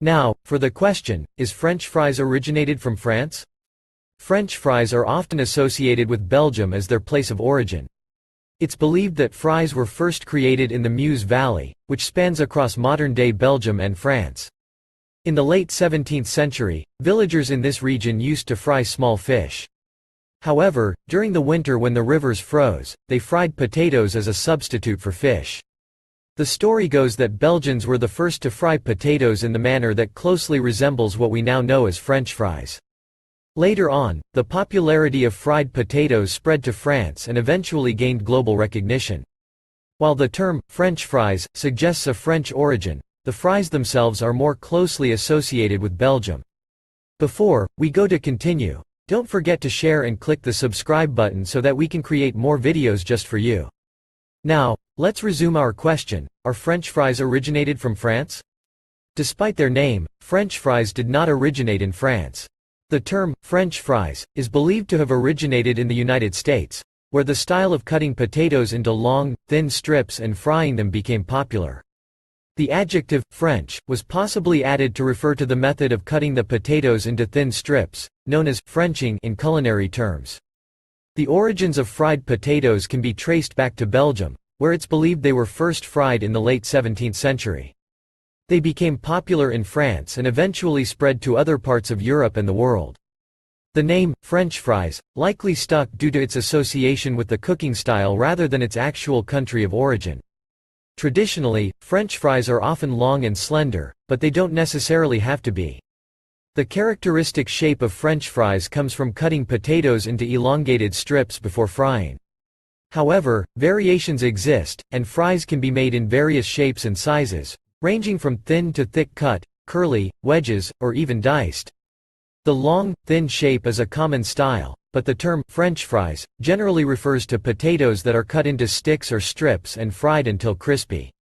Now, for the question, is French fries originated from France? French fries are often associated with Belgium as their place of origin. It's believed that fries were first created in the Meuse Valley, which spans across modern-day Belgium and France. In the late 17th century, villagers in this region used to fry small fish. However, during the winter when the rivers froze, they fried potatoes as a substitute for fish. The story goes that Belgians were the first to fry potatoes in the manner that closely resembles what we now know as French fries. Later on, the popularity of fried potatoes spread to France and eventually gained global recognition. While the term French fries suggests a French origin, the fries themselves are more closely associated with Belgium. Before we go to continue, don't forget to share and click the subscribe button so that we can create more videos just for you. Now, let's resume our question. Are French fries originated from France? Despite their name, French fries did not originate in France. The term, French fries, is believed to have originated in the United States, where the style of cutting potatoes into long, thin strips and frying them became popular. The adjective, French, was possibly added to refer to the method of cutting the potatoes into thin strips, known as Frenching in culinary terms. The origins of fried potatoes can be traced back to Belgium, where it's believed they were first fried in the late 17th century. They became popular in France and eventually spread to other parts of Europe and the world. The name, French fries, likely stuck due to its association with the cooking style rather than its actual country of origin. Traditionally, French fries are often long and slender, but they don't necessarily have to be. The characteristic shape of French fries comes from cutting potatoes into elongated strips before frying. However, variations exist, and fries can be made in various shapes and sizes, ranging from thin to thick cut, curly, wedges, or even diced. The long, thin shape is a common style, but the term French fries generally refers to potatoes that are cut into sticks or strips and fried until crispy.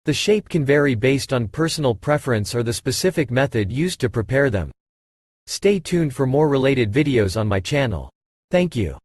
The shape can vary based on personal preference or the specific method used to prepare them. Stay tuned for more related videos on my channel. Thank you.